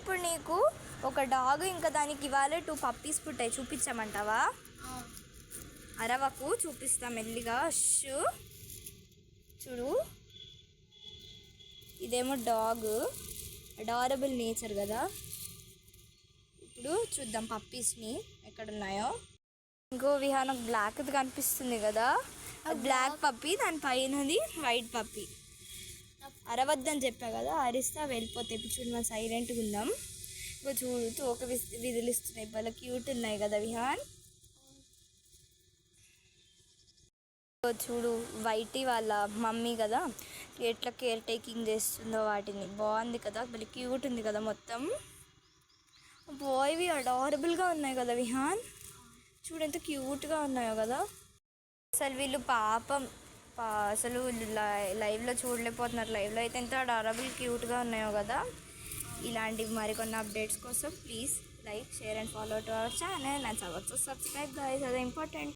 ఇప్పుడు నీకు ఒక డాగ్ ఇంకా దానికి ఇవాళ 2 పప్పీస్ పుట్టాయి, చూపించమంటావా? అరవకు, చూపిస్తా మెల్లిగా. చూడు, ఇదేమో డాగ్, అడారబుల్ నేచర్ కదా. ఇప్పుడు చూద్దాం పప్పీస్ని ఎక్కడున్నాయో. ఇంకో విహాన్ బ్లాక్ది కనిపిస్తుంది కదా, బ్లాక్ పప్పీ, దాని పైనది వైట్ పప్పీ. అరవద్దని చెప్పా కదా, అరిస్తా వెళ్ళిపోతాయి. ఇప్పుడు చూడు, మనం సైలెంట్గా ఉందాం. ఇంకో చూడు, తోక విదిలిస్తున్నాయి, భలే క్యూట్ ఉన్నాయి కదా విహాన్. చూడు, వైటీ వాళ్ళ మమ్మీ కదా, ఎట్లా కేర్ టేకింగ్ చేస్తుందో వాటిని. బాగుంది కదా, భలే క్యూట్ ఉంది కదా మొత్తం. బాయ్వి అడారబుల్గా ఉన్నాయి కదా విహాన్. చూడు ఎంత క్యూట్గా ఉన్నాయో కదా. అసలు వీళ్ళు పాపం అసలు లైవ్లో చూడలేకపోతున్నారు. లైవ్లో అయితే ఎంత అడారబుల్ క్యూట్గా ఉన్నాయో కదా. ఇలాంటివి మరికొన్ని అప్డేట్స్ కోసం please like, share and follow to our channel and subscribe guys, అదే ఇంపార్టెంట్.